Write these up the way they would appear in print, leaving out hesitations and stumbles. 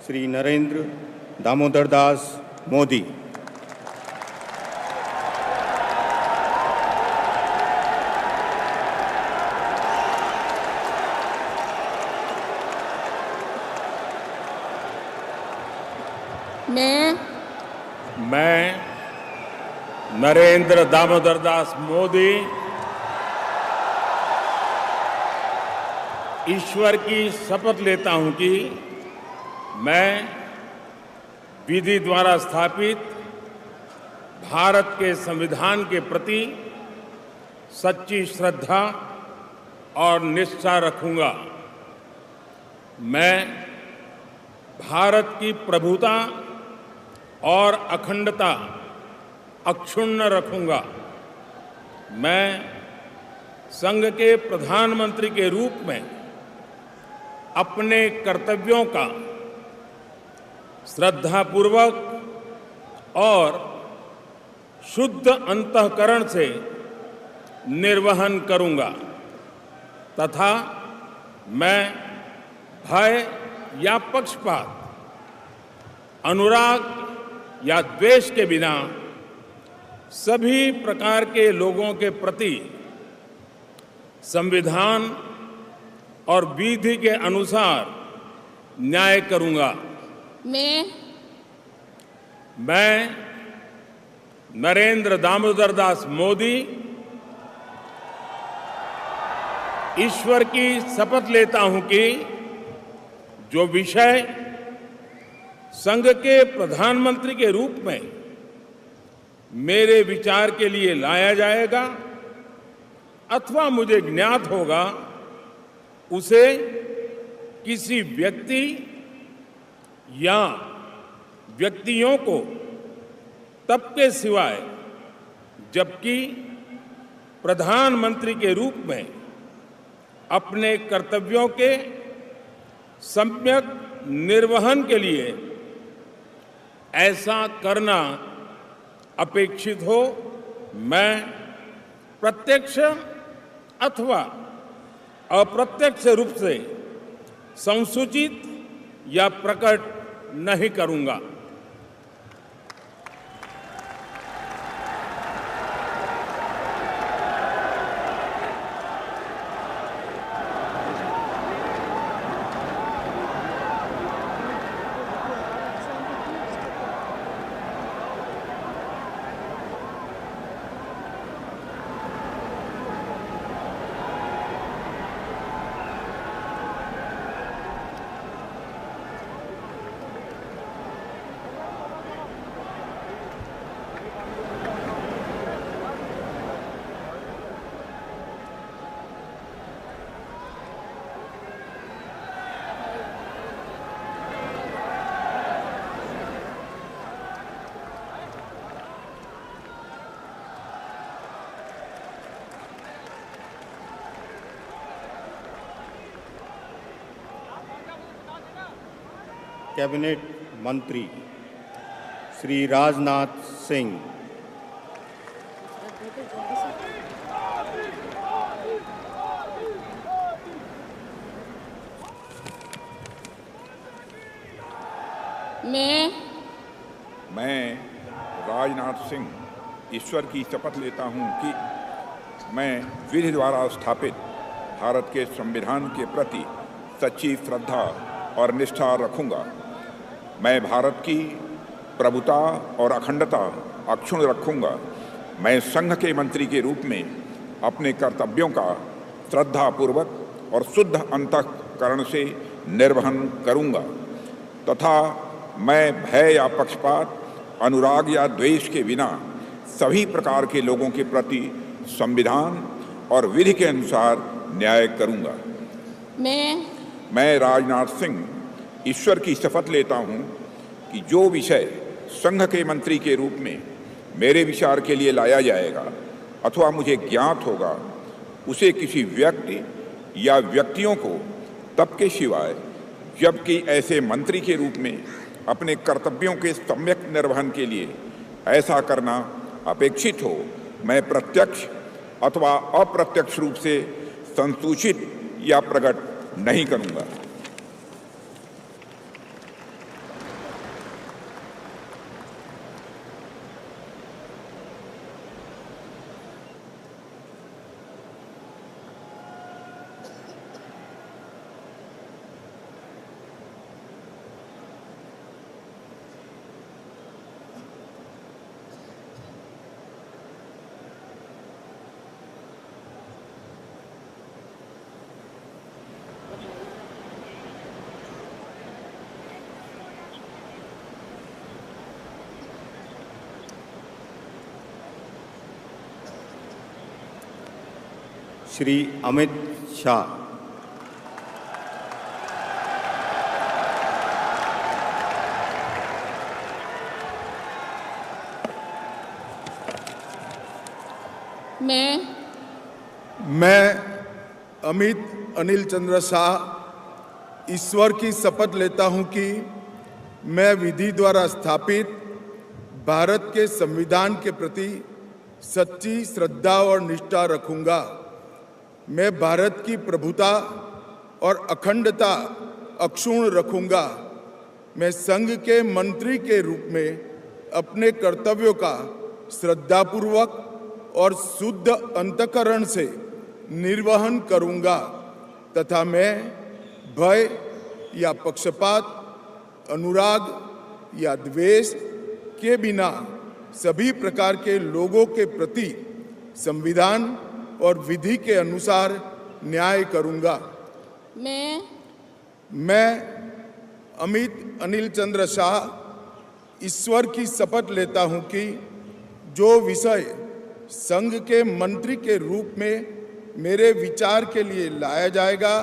श्री नरेंद्र दामोदर दास मोदी। मैं नरेंद्र दामोदर दास मोदी ईश्वर की शपथ लेता हूं कि मैं विधि द्वारा स्थापित भारत के संविधान के प्रति सच्ची श्रद्धा और निष्ठा रखूंगा। मैं भारत की प्रभुता और अखंडता अक्षुण्ण रखूंगा। मैं संघ के प्रधानमंत्री के रूप में अपने कर्तव्यों का श्रद्धापूर्वक और शुद्ध अंतःकरण से निर्वहन करूंगा तथा मैं भय या पक्षपात, अनुराग या द्वेष के बिना सभी प्रकार के लोगों के प्रति संविधान और विधि के अनुसार न्याय करूंगा। मैं नरेंद्र दामोदर दास मोदी ईश्वर की शपथ लेता हूं कि जो विषय संघ के प्रधानमंत्री के रूप में मेरे विचार के लिए लाया जाएगा अथवा मुझे ज्ञात होगा, उसे किसी व्यक्ति या व्यक्तियों को तब के सिवाय जबकि प्रधानमंत्री के रूप में अपने कर्तव्यों के सम्यक निर्वहन के लिए ऐसा करना अपेक्षित हो, मैं प्रत्यक्ष अथवा अप्रत्यक्ष रूप से संसूचित या प्रकट नहीं करूंगा। कैबिनेट मंत्री श्री राजनाथ सिंह। मैं राजनाथ सिंह ईश्वर की शपथ लेता हूं कि मैं विधि द्वारा स्थापित भारत के संविधान के प्रति सच्ची श्रद्धा और निष्ठा रखूंगा। मैं भारत की प्रभुता और अखंडता अक्षुण्ण रखूंगा। मैं संघ के मंत्री के रूप में अपने कर्तव्यों का श्रद्धापूर्वक और शुद्ध अंतःकरण से निर्वहन करूंगा तथा मैं भय या पक्षपात, अनुराग या द्वेष के बिना सभी प्रकार के लोगों के प्रति संविधान और विधि के अनुसार न्याय करूंगा। मैं राजनाथ सिंह ईश्वर की शपथ लेता हूं कि जो विषय संघ के मंत्री के रूप में मेरे विचार के लिए लाया जाएगा अथवा मुझे ज्ञात होगा, उसे किसी व्यक्ति या व्यक्तियों को तब के सिवाय जबकि ऐसे मंत्री के रूप में अपने कर्तव्यों के सम्यक निर्वहन के लिए ऐसा करना अपेक्षित हो, मैं प्रत्यक्ष अथवा अप्रत्यक्ष रूप से संसूचित या प्रकट नहीं करूंगा। श्री अमित शाह। मैं अमित अनिल चंद्र शाह ईश्वर की शपथ लेता हूं कि मैं विधि द्वारा स्थापित भारत के संविधान के प्रति सच्ची श्रद्धा और निष्ठा रखूंगा। मैं भारत की प्रभुता और अखंडता अक्षुण्ण रखूंगा। मैं संघ के मंत्री के रूप में अपने कर्तव्यों का श्रद्धापूर्वक और शुद्ध अंतःकरण से निर्वहन करूंगा तथा मैं भय या पक्षपात, अनुराग या द्वेष के बिना सभी प्रकार के लोगों के प्रति संविधान और विधि के अनुसार न्याय करूंगा। मैं अमित अनिल चंद्र शाह ईश्वर की शपथ लेता हूं कि जो विषय संघ के मंत्री के रूप में मेरे विचार के लिए लाया जाएगा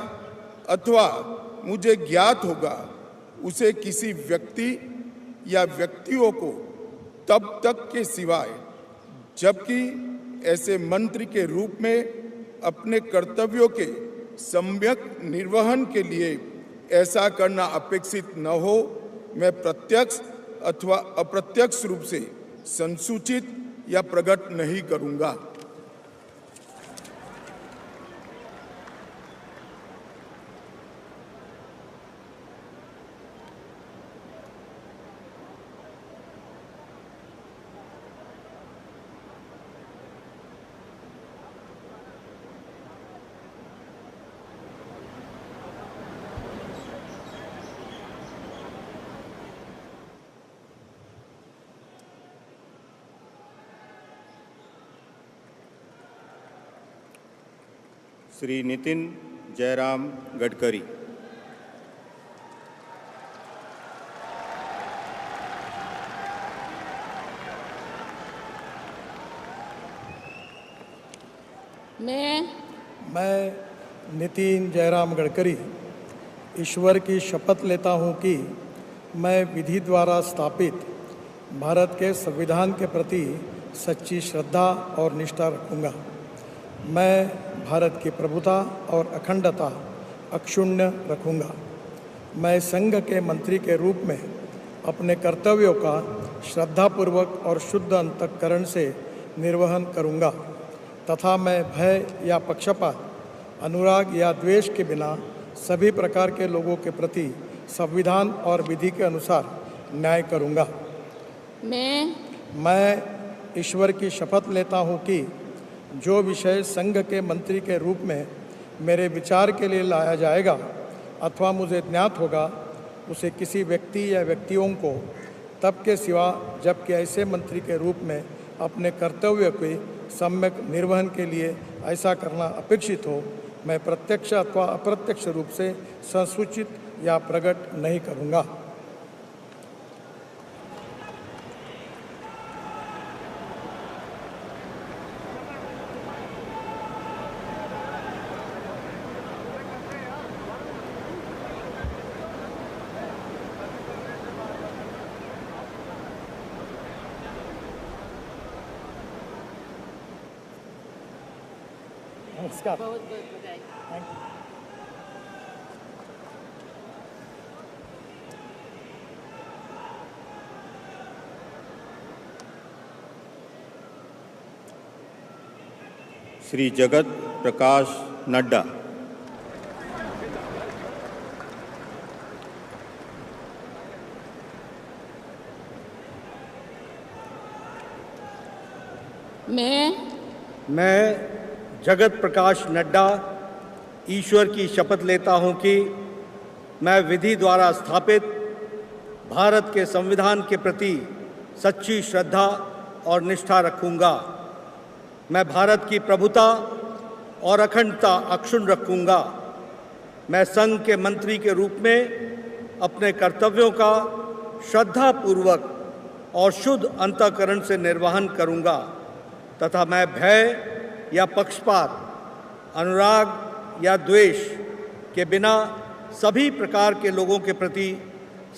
अथवा मुझे ज्ञात होगा, उसे किसी व्यक्ति या व्यक्तियों को तब तक के सिवाय जबकि ऐसे मंत्री के रूप में अपने कर्तव्यों के सम्यक निर्वहन के लिए ऐसा करना अपेक्षित न हो, मैं प्रत्यक्ष अथवा अप्रत्यक्ष रूप से संसूचित या प्रकट नहीं करूंगा। श्री नितिन जयराम गडकरी। मैं नितिन जयराम गडकरी ईश्वर की शपथ लेता हूं कि मैं विधि द्वारा स्थापित भारत के संविधान के प्रति सच्ची श्रद्धा और निष्ठा रखूंगा। मैं भारत की प्रभुता और अखंडता अक्षुण्ण रखूंगा। मैं संघ के मंत्री के रूप में अपने कर्तव्यों का श्रद्धापूर्वक और शुद्ध अंतःकरण से निर्वहन करूंगा तथा मैं भय या पक्षपात, अनुराग या द्वेष के बिना सभी प्रकार के लोगों के प्रति संविधान और विधि के अनुसार न्याय करूंगा। मैं ईश्वर की शपथ लेता हूं कि जो विषय संघ के मंत्री के रूप में मेरे विचार के लिए लाया जाएगा अथवा मुझे ज्ञात होगा, उसे किसी व्यक्ति या व्यक्तियों को तब के सिवा जबकि ऐसे मंत्री के रूप में अपने कर्तव्य के सम्यक निर्वहन के लिए ऐसा करना अपेक्षित हो, मैं प्रत्यक्ष अथवा अप्रत्यक्ष रूप से संसूचित या प्रकट नहीं करूँगा। नमस्कार। बहुत बहुत बधाई। Thank you. श्री जगत प्रकाश नड्डा। मैं जगत प्रकाश नड्डा ईश्वर की शपथ लेता हूं कि मैं विधि द्वारा स्थापित भारत के संविधान के प्रति सच्ची श्रद्धा और निष्ठा रखूंगा। मैं भारत की प्रभुता और अखंडता अक्षुण्ण रखूंगा। मैं संघ के मंत्री के रूप में अपने कर्तव्यों का श्रद्धापूर्वक और शुद्ध अंतःकरण से निर्वहन करूंगा तथा मैं भय या पक्षपात, अनुराग या द्वेष के बिना सभी प्रकार के लोगों के प्रति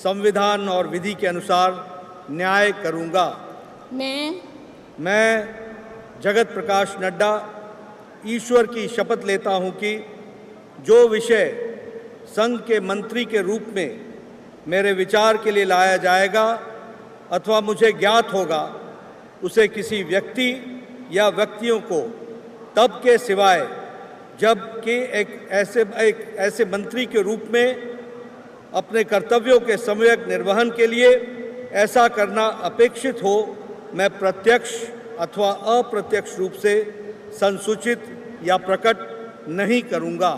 संविधान और विधि के अनुसार न्याय करूंगा। मैं जगत प्रकाश नड्डा ईश्वर की शपथ लेता हूं कि जो विषय संघ के मंत्री के रूप में मेरे विचार के लिए लाया जाएगा अथवा मुझे ज्ञात होगा, उसे किसी व्यक्ति या व्यक्तियों को तब के सिवाय जबकि एक ऐसे मंत्री के रूप में अपने कर्तव्यों के सम्यक निर्वहन के लिए ऐसा करना अपेक्षित हो, मैं प्रत्यक्ष अथवा अप्रत्यक्ष रूप से संसूचित या प्रकट नहीं करूंगा।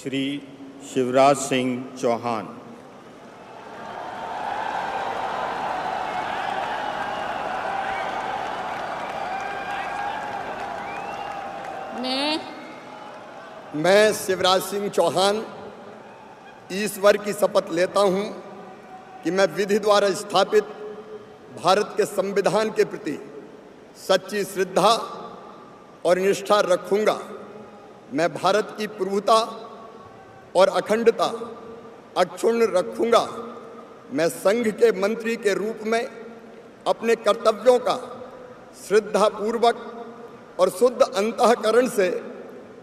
श्री शिवराज सिंह चौहान। मैं शिवराज सिंह चौहान ईश्वर की शपथ लेता हूं कि मैं विधि द्वारा स्थापित भारत के संविधान के प्रति सच्ची श्रद्धा और निष्ठा रखूंगा। मैं भारत की प्रभुता और अखंडता अक्षुण्ण रखूंगा। मैं संघ के मंत्री के रूप में अपने कर्तव्यों का श्रद्धापूर्वक और शुद्ध अंतःकरण से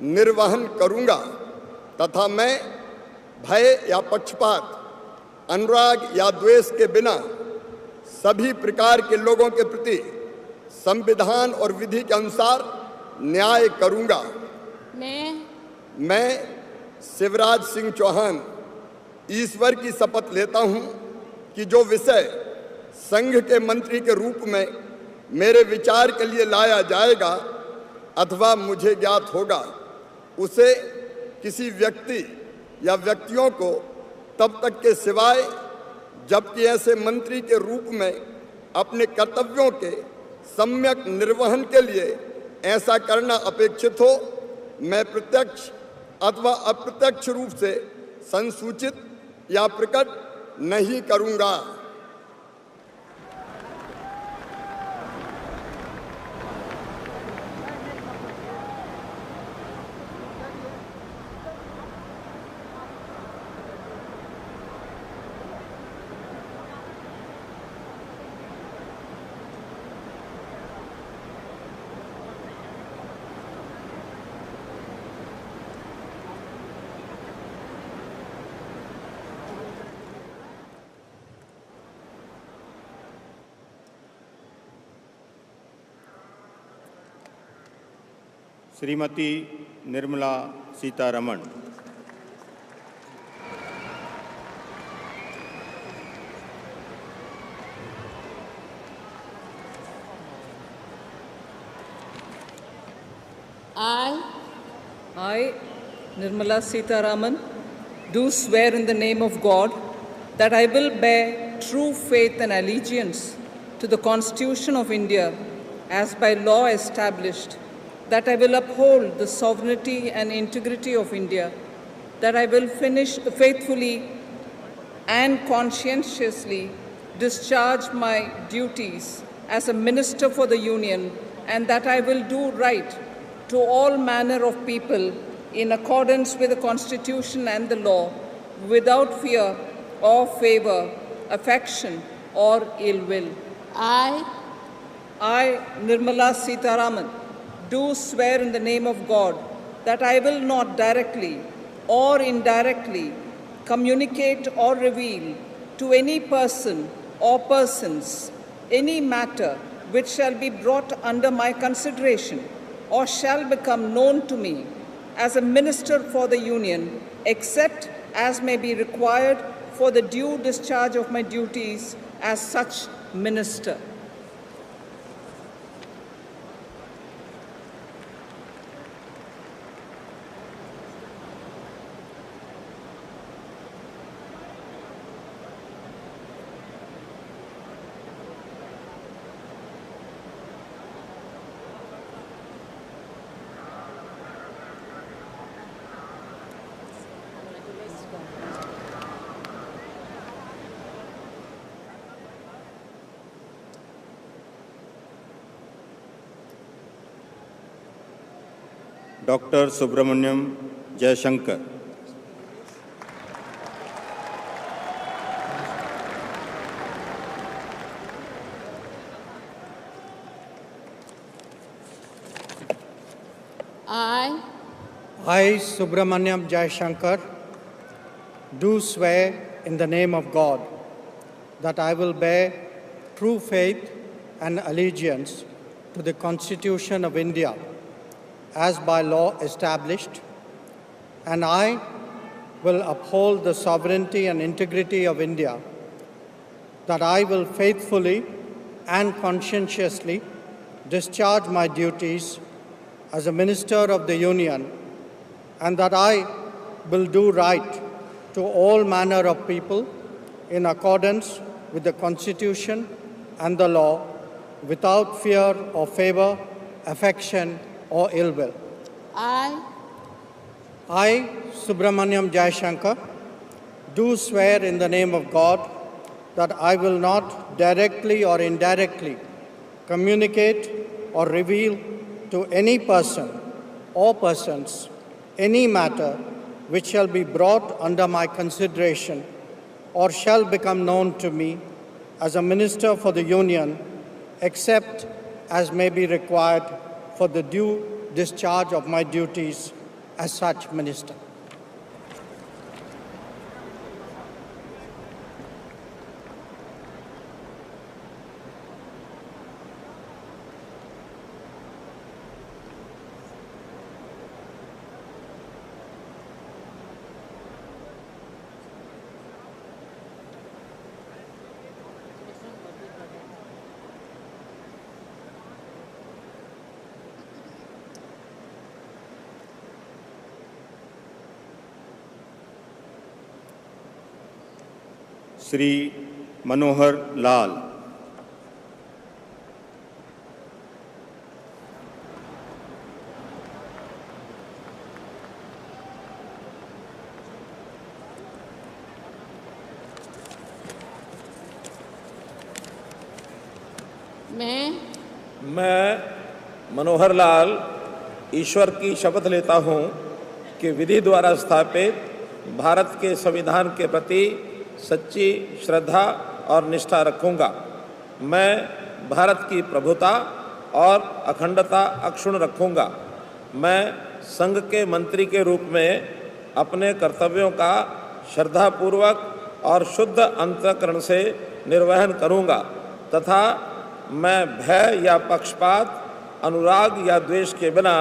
निर्वहन करूंगा तथा मैं भय या पक्षपात, अनुराग या द्वेष के बिना सभी प्रकार के लोगों के प्रति संविधान और विधि के अनुसार न्याय करूंगा। मैं शिवराज सिंह चौहान ईश्वर की शपथ लेता हूं कि जो विषय संघ के मंत्री के रूप में मेरे विचार के लिए लाया जाएगा अथवा मुझे ज्ञात होगा, उसे किसी व्यक्ति या व्यक्तियों को तब तक के सिवाय जबकि ऐसे मंत्री के रूप में अपने कर्तव्यों के सम्यक निर्वहन के लिए ऐसा करना अपेक्षित हो, मैं प्रत्यक्ष अथवा अप्रत्यक्ष रूप से संसूचित या प्रकट नहीं करूंगा। Shrimati Nirmala Sitharaman. I, Nirmala Sitharaman, do swear in the name of God that I will bear true faith and allegiance to the Constitution of India as by law established, that I will uphold the sovereignty and integrity of India, that I will faithfully and conscientiously discharge my duties as a minister for the Union, and that I will do right to all manner of people in accordance with the Constitution and the law, without fear or favor, affection or ill will. I, Nirmala Sitharaman, do swear in the name of God that I will not directly or indirectly communicate or reveal to any person or persons any matter which shall be brought under my consideration or shall become known to me as a minister for the Union, except as may be required for the due discharge of my duties as such minister. Doctor Subramaniam Jaishankar. I, Subramaniam Jayashankar, do swear in the name of God that I will bear true faith and allegiance to the Constitution of India as by law established, and I will uphold the sovereignty and integrity of India, that I will faithfully and conscientiously discharge my duties as a Minister of the Union, and that I will do right to all manner of people in accordance with the Constitution and the law, without fear or favor, affection or ill will. I, Subramaniam Jayashankar, do swear in the name of God that I will not directly or indirectly communicate or reveal to any person or persons any matter which shall be brought under my consideration or shall become known to me as a Minister for the Union, except as may be required for the due discharge of my duties as such minister. Shri Manohar Lal. मैं मनोहर लाल ईश्वर की शपथ लेता हूँ कि विधि द्वारा स्थापित भारत के संविधान के प्रति सच्ची श्रद्धा और निष्ठा रखूँगा। मैं भारत की प्रभुता और अखंडता अक्षुण्ण रखूँगा। मैं संघ के मंत्री के रूप में अपने कर्तव्यों का श्रद्धापूर्वक और शुद्ध अंतःकरण से निर्वहन करूँगा तथा मैं भय या पक्षपात, अनुराग या द्वेष के बिना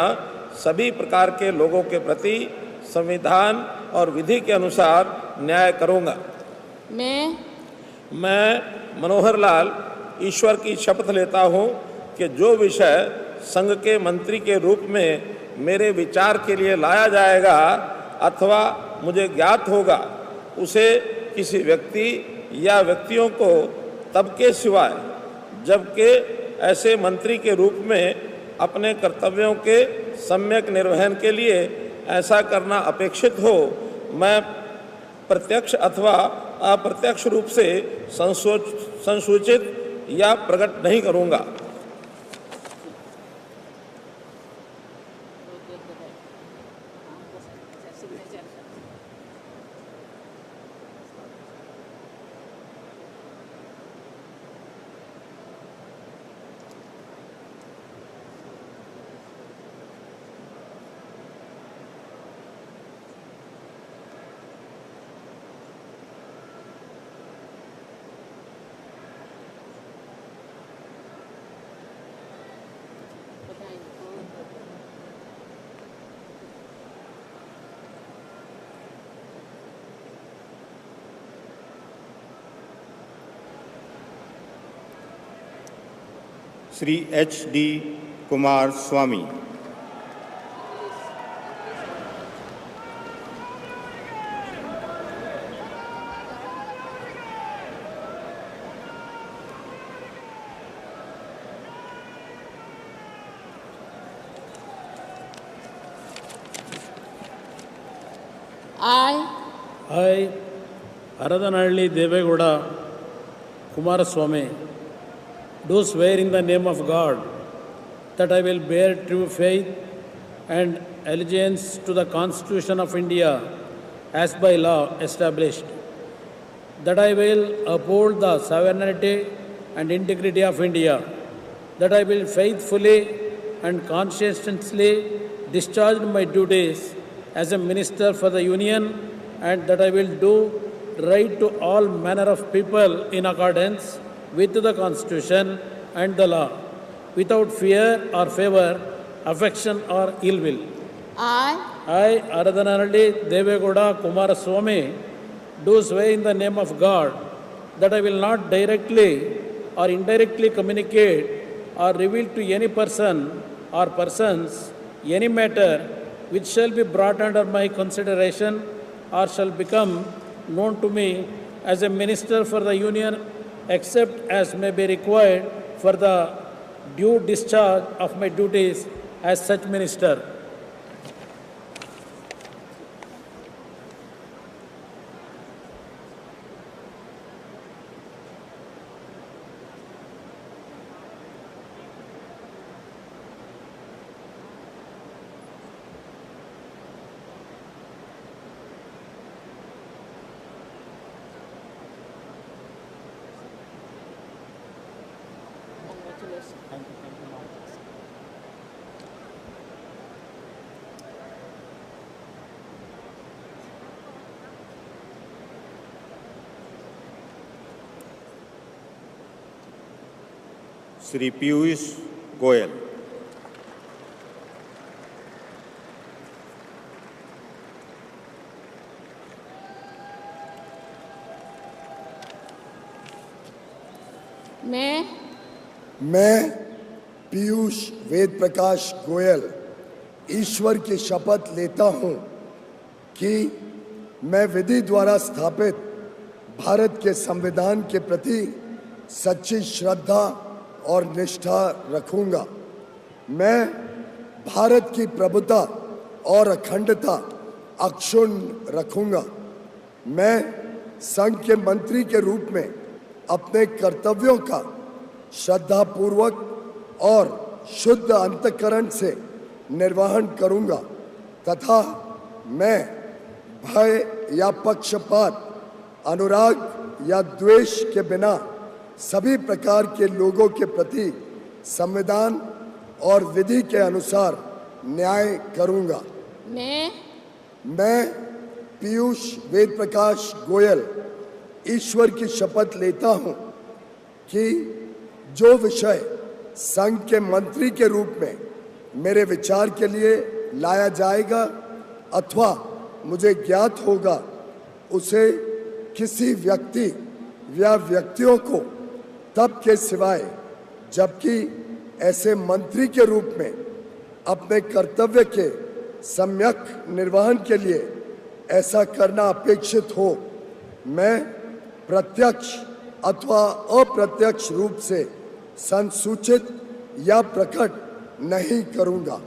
सभी प्रकार के लोगों के प्रति संविधान और विधि के अनुसार न्याय करूँगा। मैं मनोहर लाल ईश्वर की शपथ लेता हूँ कि जो विषय संघ के मंत्री के रूप में मेरे विचार के लिए लाया जाएगा अथवा मुझे ज्ञात होगा, उसे किसी व्यक्ति या व्यक्तियों को तब के सिवाय जबकि ऐसे मंत्री के रूप में अपने कर्तव्यों के सम्यक निर्वहन के लिए ऐसा करना अपेक्षित हो, मैं प्रत्यक्ष अथवा अप्रत्यक्ष रूप से संसूचित या प्रकट नहीं करूँगा। Shri HD Kumar Swami. I, Haradanalli Devegowda Kumaraswamy, do swear in the name of God that I will bear true faith and allegiance to the Constitution of India as by law established, that I will uphold the sovereignty and integrity of India, that I will faithfully and conscientiously discharge my duties as a Minister for the Union, and that I will do right to all manner of people in accordance with the Constitution and the law, without fear or favor, affection or ill will. I, Aradhanalli Devegowda Kumaraswamy, do swear in the name of God that I will not directly or indirectly communicate or reveal to any person or persons any matter which shall be brought under my consideration or shall become known to me as a Minister for the Union, except as may be required for the due discharge of my duties as such Minister. Shri Piyush Goyal. मैं पीयूष वेद प्रकाश गोयल ईश्वर की शपथ लेता हूं कि मैं विधि द्वारा स्थापित भारत के संविधान के प्रति सच्ची श्रद्धा और निष्ठा रखूंगा। मैं भारत की प्रभुता और अखंडता अक्षुण्ण रखूंगा। मैं संघ के मंत्री के रूप में अपने कर्तव्यों का श्रद्धापूर्वक और शुद्ध अंतःकरण से निर्वहन करूंगा तथा मैं भय या पक्षपात, अनुराग या द्वेष के बिना सभी प्रकार के लोगों के प्रति संविधान और विधि के अनुसार न्याय करूंगा। मैं पीयूष वेद प्रकाश गोयल ईश्वर की शपथ लेता हूं कि जो विषय संघ के मंत्री के रूप में मेरे विचार के लिए लाया जाएगा अथवा मुझे ज्ञात होगा, उसे किसी व्यक्ति या व्यक्तियों को तब के सिवाय जबकि ऐसे मंत्री के रूप में अपने कर्तव्य के सम्यक निर्वहन के लिए ऐसा करना अपेक्षित हो, मैं प्रत्यक्ष अथवा अप्रत्यक्ष रूप से संसूचित या प्रकट नहीं करूंगा।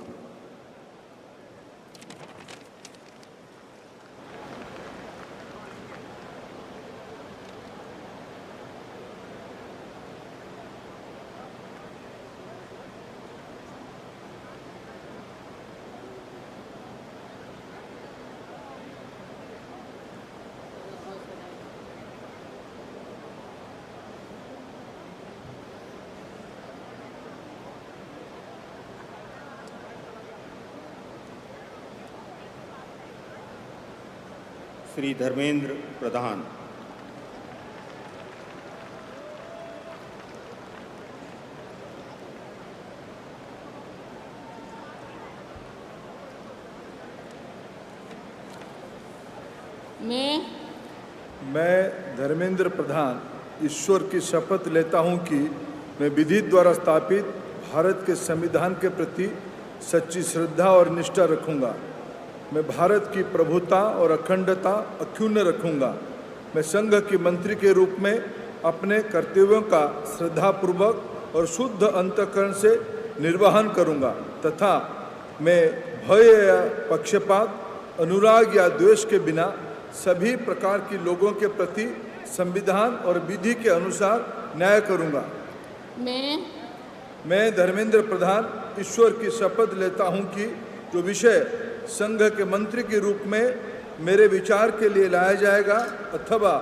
श्री धर्मेंद्र प्रधान। मैं धर्मेंद्र प्रधान ईश्वर की शपथ लेता हूं कि मैं विधि द्वारा स्थापित भारत के संविधान के प्रति सच्ची श्रद्धा और निष्ठा रखूंगा। मैं भारत की प्रभुता और अखंडता अक्षुण्ण रखूंगा। मैं संघ के मंत्री के रूप में अपने कर्तव्यों का श्रद्धापूर्वक और शुद्ध अंतःकरण से निर्वहन करूंगा तथा मैं भय या पक्षपात, अनुराग या द्वेष के बिना सभी प्रकार के लोगों के प्रति संविधान और विधि के अनुसार न्याय करूंगा। मैं धर्मेंद्र प्रधान ईश्वर की शपथ लेता हूं कि जो विषय संघ के मंत्री के रूप में मेरे विचार के लिए लाया जाएगा अथवा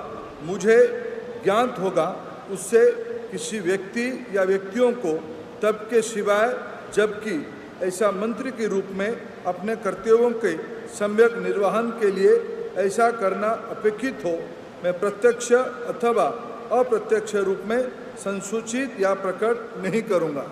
मुझे ज्ञात होगा उससे किसी व्यक्ति या व्यक्तियों को तब के सिवाय जबकि ऐसा मंत्री के रूप में अपने कर्तव्यों के सम्यक निर्वहन के लिए ऐसा करना अपेक्षित हो, मैं प्रत्यक्ष अथवा अप्रत्यक्ष रूप में संसूचित या प्रकट नहीं करूंगा।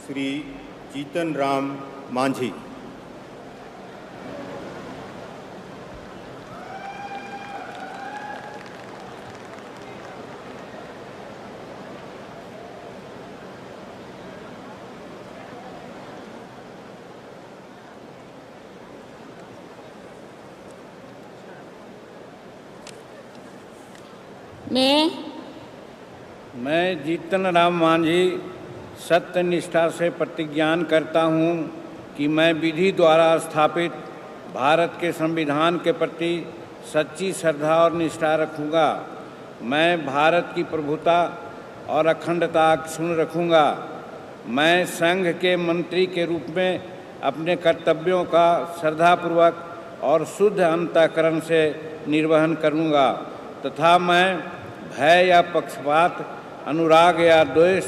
श्री जीतन राम मांझी। मैं जीतन राम मांझी सत्य निष्ठा से प्रतिज्ञान करता हूँ कि मैं विधि द्वारा स्थापित भारत के संविधान के प्रति सच्ची श्रद्धा और निष्ठा रखूँगा। मैं भारत की प्रभुता और अखंडता अक्षुण्ण रखूँगा। मैं संघ के मंत्री के रूप में अपने कर्तव्यों का श्रद्धापूर्वक और शुद्ध अंतःकरण से निर्वहन करूँगा तथा मैं भय या पक्षपात, अनुराग या द्वेष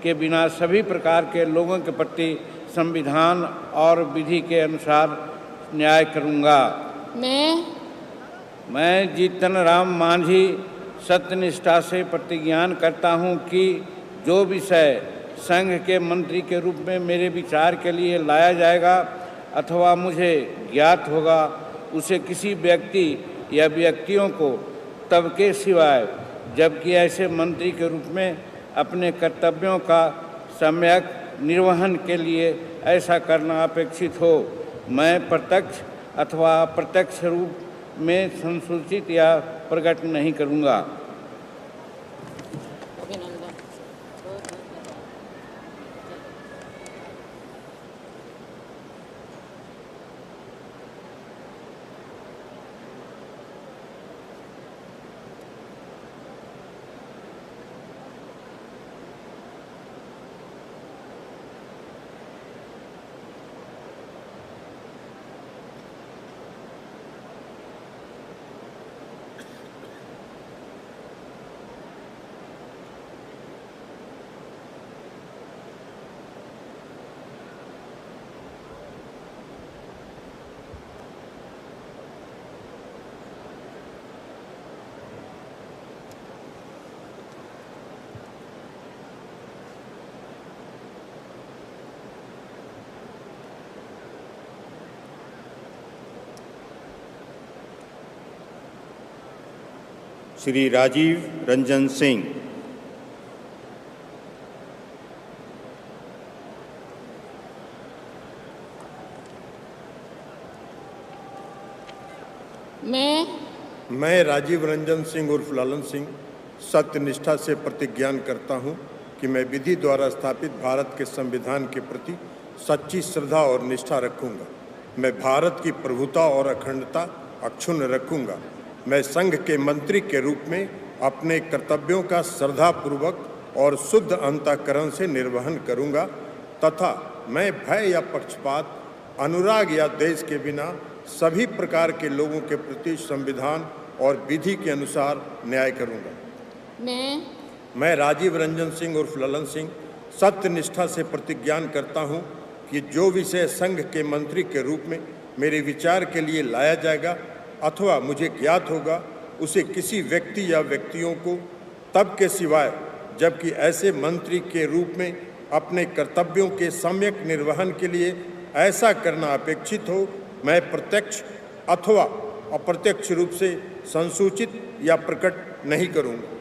के बिना सभी प्रकार के लोगों के प्रति संविधान और विधि के अनुसार न्याय करूँगा। मैं जीतन राम मांझी सत्यनिष्ठा से प्रतिज्ञान करता हूँ कि जो विषय संघ के मंत्री के रूप में मेरे विचार के लिए लाया जाएगा अथवा मुझे ज्ञात होगा उसे किसी व्यक्ति या व्यक्तियों को तब के सिवाय जबकि ऐसे मंत्री के रूप में अपने कर्तव्यों का सम्यक निर्वहन के लिए ऐसा करना अपेक्षित हो, मैं प्रत्यक्ष अथवा अप्रत्यक्ष रूप में संसूचित या प्रकट नहीं करूँगा। श्री राजीव रंजन सिंह। मैं राजीव रंजन सिंह उर्फ लालन सिंह सत्यनिष्ठा से प्रतिज्ञान करता हूं कि मैं विधि द्वारा स्थापित भारत के संविधान के प्रति सच्ची श्रद्धा और निष्ठा रखूंगा। मैं भारत की प्रभुता और अखंडता अक्षुण्ण रखूंगा। मैं संघ के मंत्री के रूप में अपने कर्तव्यों का श्रद्धापूर्वक और शुद्ध अंतःकरण से निर्वहन करूंगा तथा मैं भय या पक्षपात, अनुराग या द्वेष के बिना सभी प्रकार के लोगों के प्रति संविधान और विधि के अनुसार न्याय करूंगा। मैं राजीव रंजन सिंह उर्फ ललन सिंह सत्य निष्ठा से प्रतिज्ञान करता हूं कि जो विषय संघ के मंत्री के रूप में मेरे विचार के लिए लाया जाएगा अथवा मुझे ज्ञात होगा, उसे किसी व्यक्ति या व्यक्तियों को तब के सिवाय जबकि ऐसे मंत्री के रूप में अपने कर्तव्यों के सम्यक निर्वहन के लिए ऐसा करना अपेक्षित हो, मैं प्रत्यक्ष अथवा अप्रत्यक्ष रूप से संसूचित या प्रकट नहीं करूँगा।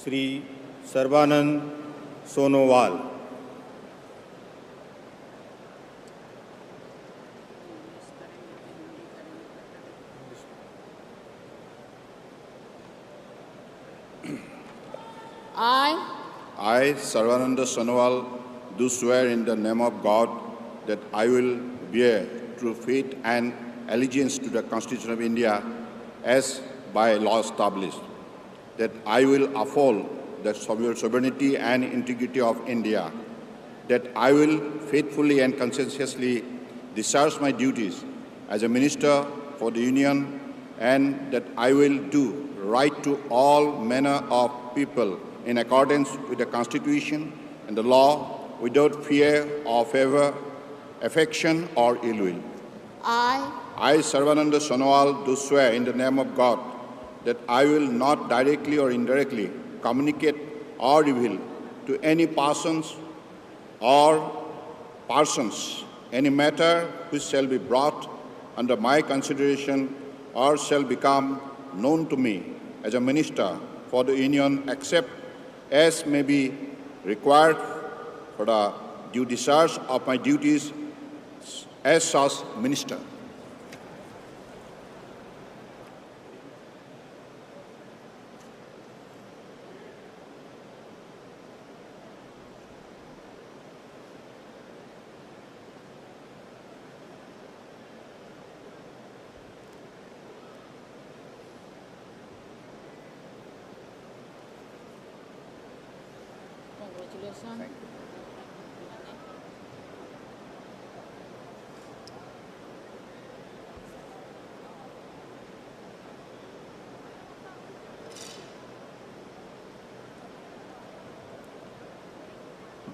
Shri Sarbananda Sonowal. I, Sarvananda Sonowal, do swear in the name of God that I will bear true faith and allegiance to the Constitution of India as by law established, that I will uphold the sovereignty and integrity of India, that I will faithfully and conscientiously discharge my duties as a Minister for the Union, and that I will do right to all manner of people in accordance with the Constitution and the law without fear or favor, affection or ill will. I, Sarvananda Sonowal, do swear in the name of God that I will not directly or indirectly communicate or reveal to any persons any matter which shall be brought under my consideration or shall become known to me as a Minister for the Union, except as may be required for the due discharge of my duties as such Minister.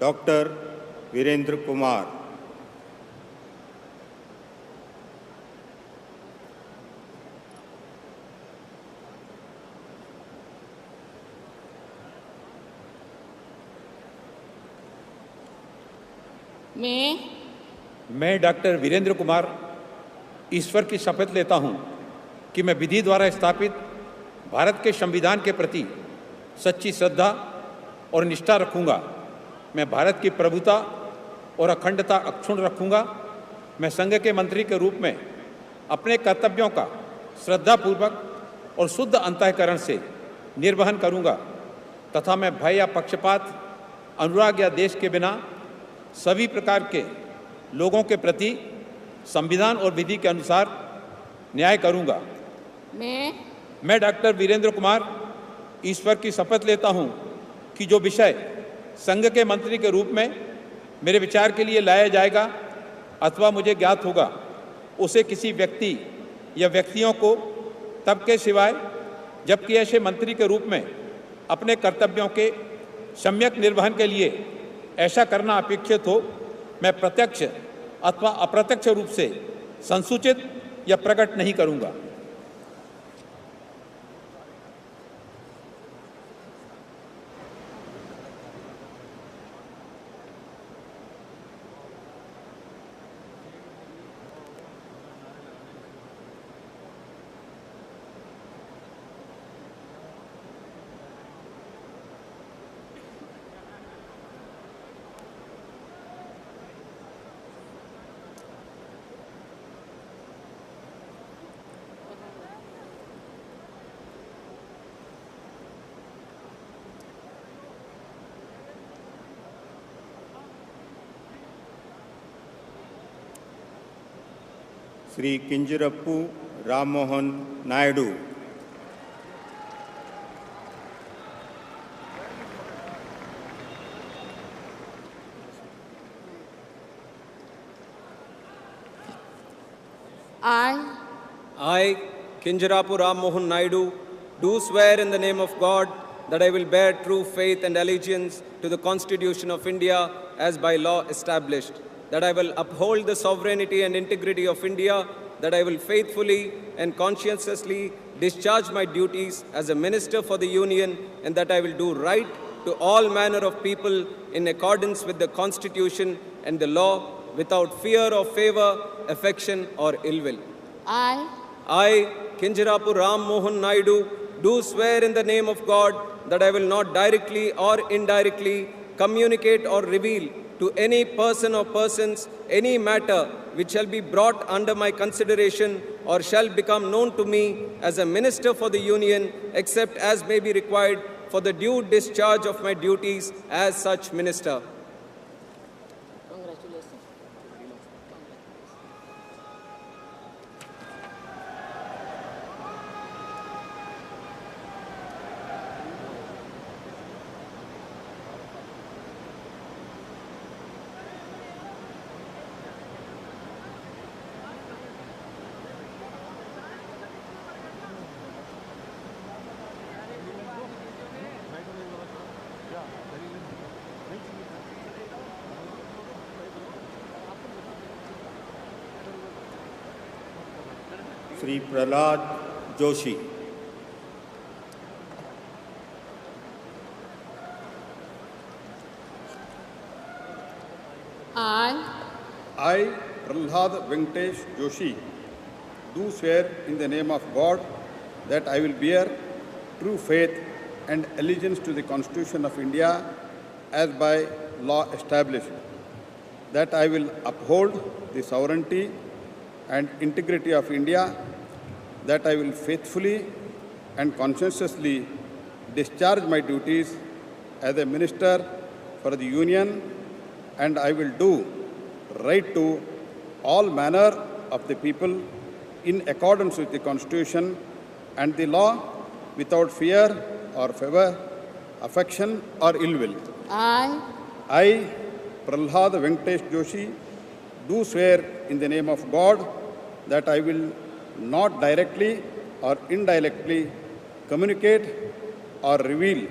Doctor Virendra Kumar. मैं doctor Virendra Kumar ईश्वर की शपथ लेता हूं कि मैं विधि द्वारा स्थापित भारत के संविधान के प्रति सच्ची श्रद्धा और निष्ठा रखूंगा। मैं भारत की प्रभुता और अखंडता अक्षुण्ण रखूंगा। मैं संघ के मंत्री के रूप में अपने कर्तव्यों का श्रद्धापूर्वक और शुद्ध अंतःकरण से निर्वहन करूंगा तथा मैं भय या पक्षपात, अनुराग या देश के बिना सभी प्रकार के लोगों के प्रति संविधान और विधि के अनुसार न्याय करूंगा। मैं डॉक्टर वीरेंद्र कुमार ईश्वर की शपथ लेता हूं कि जो विषय संघ के मंत्री के रूप में मेरे विचार के लिए लाया जाएगा अथवा मुझे ज्ञात होगा, उसे किसी व्यक्ति या व्यक्तियों को तब के सिवाय जबकि ऐसे मंत्री के रूप में अपने कर्तव्यों के सम्यक निर्वहन के लिए ऐसा करना अपेक्षित हो, मैं प्रत्यक्ष अथवा अप्रत्यक्ष रूप से संसूचित या प्रकट नहीं करूंगा। Shri किंजरप्पू Rammohan Naidu, I, Kinjarapu Ram Mohan Naidu, do swear in the name of God that I will bear true faith and allegiance to the Constitution of India as by law established, that I will uphold the sovereignty and integrity of India, that I will faithfully and conscientiously discharge my duties as a Minister for the Union, and that I will do right to all manner of people in accordance with the Constitution and the law, without fear or favor, affection or ill will. I, Kinjarapu Ram Mohan Naidu, do swear in the name of God that I will not directly or indirectly communicate or reveal to any person or persons any matter which shall be brought under my consideration or shall become known to me as a Minister for the Union, except as may be required for the due discharge of my duties as such Minister. Shri Prahlad Joshi, I, Prahlad Venkatesh Joshi, do swear in the name of God that I will bear true faith and allegiance to the Constitution of India as by law established, that I will uphold the sovereignty and integrity of India, that I will faithfully and conscientiously discharge my duties as a Minister for the Union, and I will do right to all manner of the people in accordance with the Constitution and the law, without fear or favor, affection or ill will. I, Prahlad Venkatesh Joshi, do swear in the name of God that I will not directly or indirectly communicate or reveal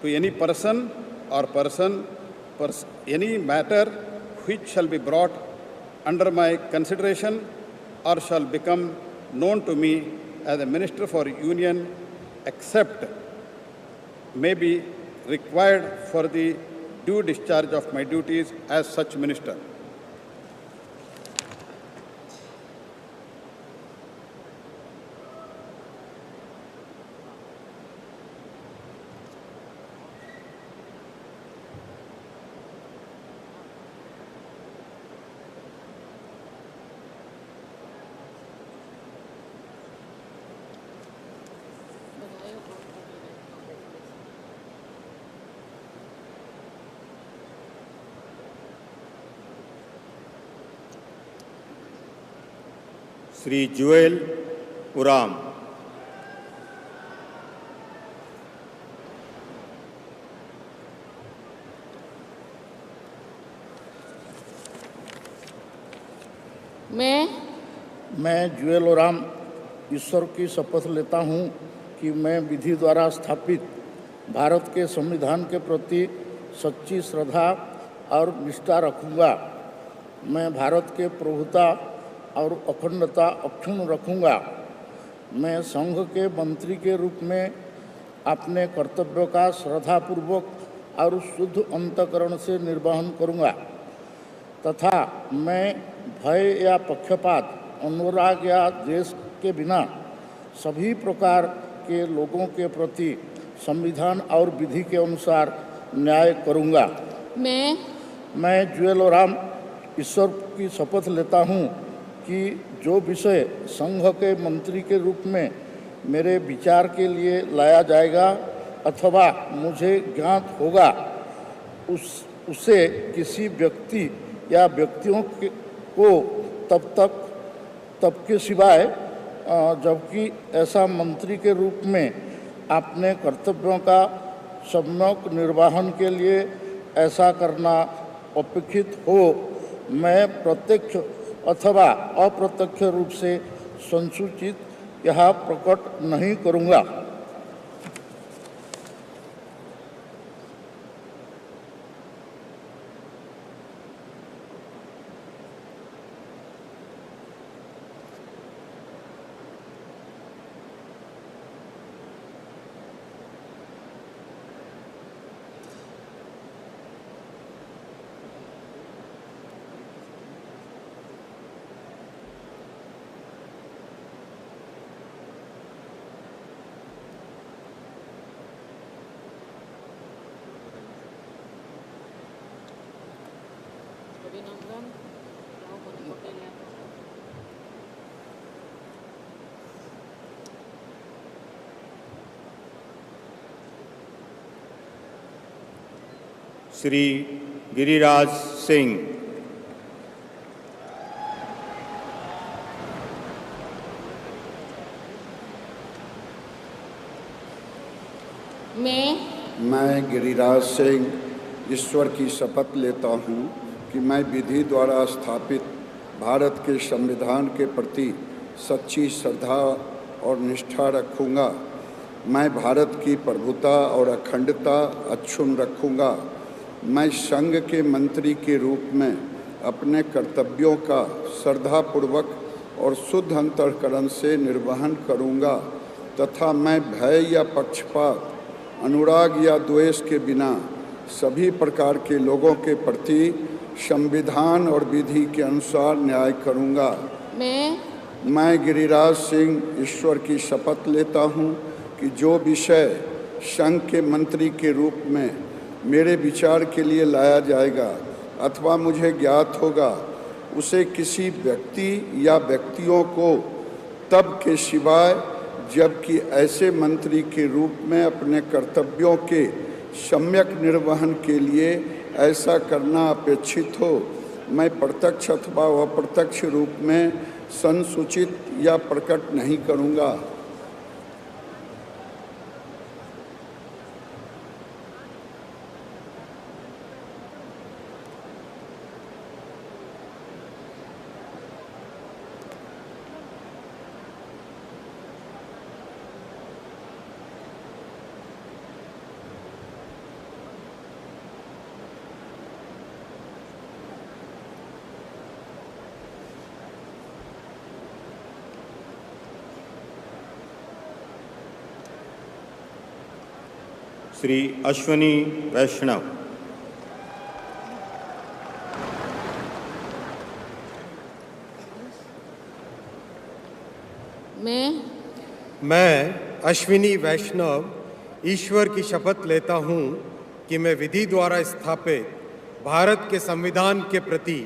to any person or any matter which shall be brought under my consideration or shall become known to me as a Minister for Union, except may be required for the due discharge of my duties as such Minister. Shri जुएल उराम, मैं जुएल उराम ईश्वर की शपथ लेता हूँ कि मैं विधि द्वारा स्थापित भारत के संविधान के प्रति सच्ची श्रद्धा और निष्ठा रखूँगा। मैं भारत के प्रभुता और अखंडता अक्षुण्ण रखूँगा। मैं संघ के मंत्री के रूप में अपने कर्तव्यों का श्रद्धापूर्वक और शुद्ध अंतःकरण से निर्वहन करूँगा तथा मैं भय या पक्षपात, अनुराग या द्वेष के बिना सभी प्रकार के लोगों के प्रति संविधान और विधि के अनुसार न्याय करूँगा। मैं जुएल उराम ईश्वर की शपथ लेता हूँ कि जो विषय संघ के मंत्री के रूप में मेरे विचार के लिए लाया जाएगा अथवा मुझे ज्ञात होगा, उसे किसी व्यक्ति या व्यक्तियों को तब के सिवाय जबकि ऐसा मंत्री के रूप में अपने कर्तव्यों का सम्यक निर्वहन के लिए ऐसा करना अपेक्षित हो, मैं प्रत्यक्ष अथवा अप्रत्यक्ष रूप से संसूचित यह प्रकट नहीं करूँगा। श्री गिरिराज सिंह। मैं गिरिराज सिंह ईश्वर की शपथ लेता हूँ कि मैं विधि द्वारा स्थापित भारत के संविधान के प्रति सच्ची श्रद्धा और निष्ठा रखूँगा। मैं भारत की प्रभुता और अखंडता अक्षुण्ण रखूँगा। मैं संघ के मंत्री के रूप में अपने कर्तव्यों का श्रद्धापूर्वक और शुद्ध अंतःकरण से निर्वहन करूँगा तथा मैं भय या पक्षपात, अनुराग या द्वेष के बिना सभी प्रकार के लोगों के प्रति संविधान और विधि के अनुसार न्याय करूँगा। मैं गिरिराज सिंह ईश्वर की शपथ लेता हूँ कि जो विषय संघ के मंत्री के रूप में मेरे विचार के लिए लाया जाएगा अथवा मुझे ज्ञात होगा, उसे किसी व्यक्ति या व्यक्तियों को तब के सिवाय जबकि ऐसे मंत्री के रूप में अपने कर्तव्यों के सम्यक निर्वहन के लिए ऐसा करना अपेक्षित हो, मैं प्रत्यक्ष अथवा अप्रत्यक्ष रूप में संसूचित या प्रकट नहीं करूँगा। श्री अश्वनी वैष्णव। मैं अश्विनी वैष्णव ईश्वर की शपथ लेता हूँ कि मैं विधि द्वारा स्थापित भारत के संविधान के प्रति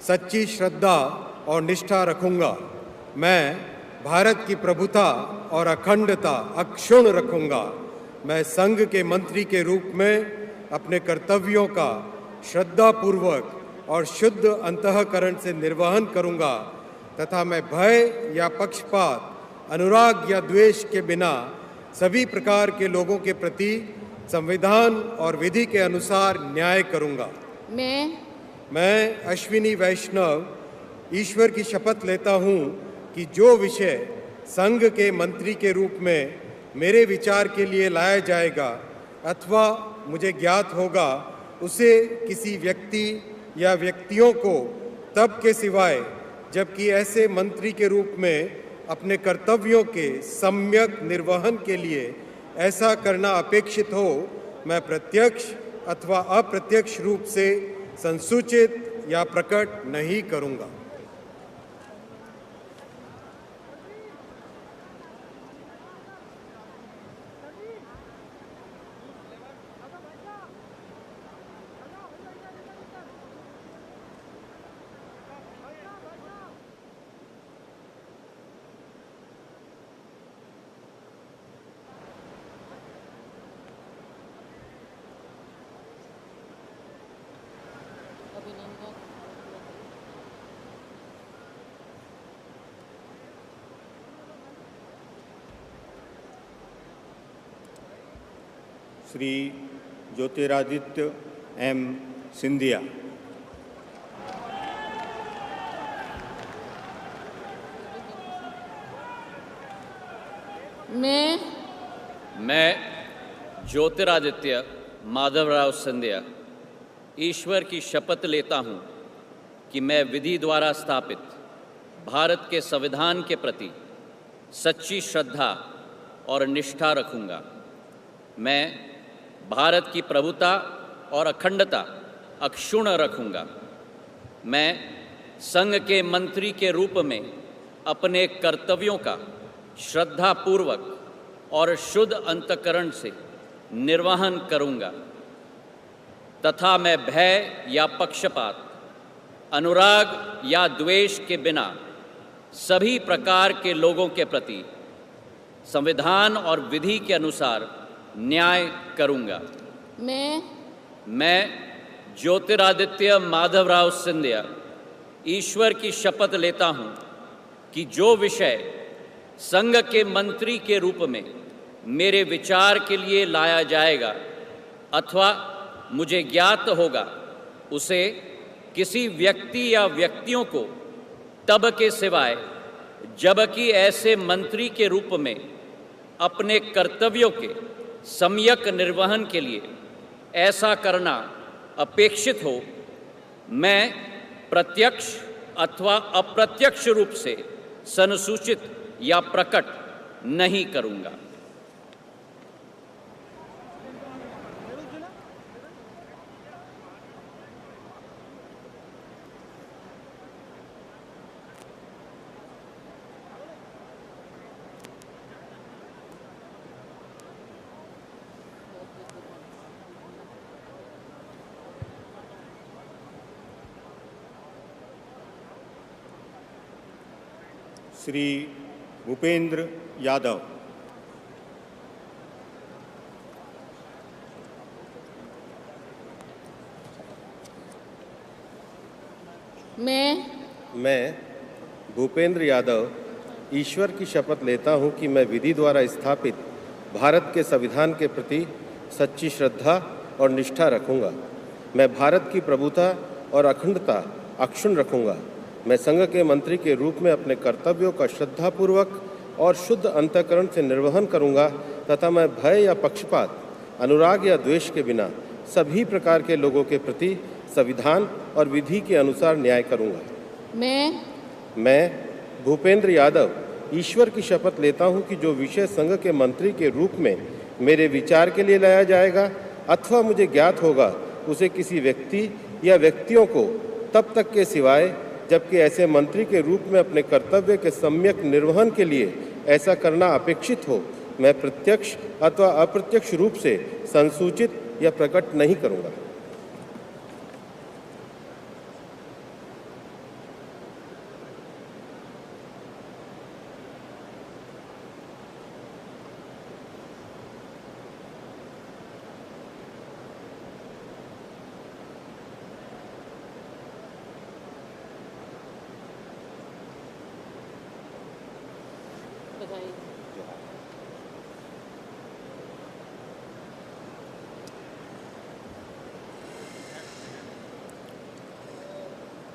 सच्ची श्रद्धा और निष्ठा रखूँगा। मैं भारत की प्रभुता और अखंडता अक्षुण्ण रखूँगा। मैं संघ के मंत्री के रूप में अपने कर्तव्यों का श्रद्धापूर्वक और शुद्ध अंतःकरण से निर्वहन करूँगा तथा मैं भय या पक्षपात, अनुराग या द्वेष के बिना सभी प्रकार के लोगों के प्रति संविधान और विधि के अनुसार न्याय करूँगा। मैं अश्विनी वैष्णव ईश्वर की शपथ लेता हूँ कि जो विषय संघ के मंत्री के रूप में मेरे विचार के लिए लाया जाएगा अथवा मुझे ज्ञात होगा, उसे किसी व्यक्ति या व्यक्तियों को तब के सिवाय जबकि ऐसे मंत्री के रूप में अपने कर्तव्यों के सम्यक निर्वहन के लिए ऐसा करना अपेक्षित हो, मैं प्रत्यक्ष अथवा अप्रत्यक्ष रूप से संसूचित या प्रकट नहीं करूँगा। श्री ज्योतिरादित्य एम सिंधिया। मैं ज्योतिरादित्य माधवराव सिंधिया ईश्वर की शपथ लेता हूँ कि मैं विधि द्वारा स्थापित भारत के संविधान के प्रति सच्ची श्रद्धा और निष्ठा रखूँगा। मैं भारत की प्रभुता और अखंडता अक्षुण्ण रखूँगा। मैं संघ के मंत्री के रूप में अपने कर्तव्यों का श्रद्धापूर्वक और शुद्ध अंतःकरण से निर्वहन करूँगा तथा मैं भय या पक्षपात, अनुराग या द्वेष के बिना सभी प्रकार के लोगों के प्रति संविधान और विधि के अनुसार न्याय करूँगा। मैं ज्योतिरादित्य माधवराव सिंधिया ईश्वर की शपथ लेता हूँ कि जो विषय संघ के मंत्री के रूप में मेरे विचार के लिए लाया जाएगा अथवा मुझे ज्ञात होगा, उसे किसी व्यक्ति या व्यक्तियों को तब के सिवाय जबकि ऐसे मंत्री के रूप में अपने कर्तव्यों के सम्यक निर्वहन के लिए ऐसा करना अपेक्षित हो, मैं प्रत्यक्ष अथवा अप्रत्यक्ष रूप से संसूचित या प्रकट नहीं करूँगा। श्री भूपेंद्र यादव। मैं भूपेंद्र यादव ईश्वर की शपथ लेता हूं कि मैं विधि द्वारा स्थापित भारत के संविधान के प्रति सच्ची श्रद्धा और निष्ठा रखूंगा। मैं भारत की प्रभुता और अखंडता अक्षुण्ण रखूंगा। मैं संघ के मंत्री के रूप में अपने कर्तव्यों का श्रद्धापूर्वक और शुद्ध अंतःकरण से निर्वहन करूंगा तथा मैं भय या पक्षपात, अनुराग या द्वेष के बिना सभी प्रकार के लोगों के प्रति संविधान और विधि के अनुसार न्याय करूंगा। मैं भूपेंद्र यादव ईश्वर की शपथ लेता हूं कि जो विषय संघ के मंत्री के रूप में मेरे विचार के लिए लाया जाएगा अथवा मुझे ज्ञात होगा, उसे किसी व्यक्ति या व्यक्तियों को तब तक के सिवाय जबकि ऐसे मंत्री के रूप में अपने कर्तव्य के सम्यक निर्वहन के लिए ऐसा करना अपेक्षित हो, मैं प्रत्यक्ष अथवा अप्रत्यक्ष रूप से संसूचित या प्रकट नहीं करूँगा।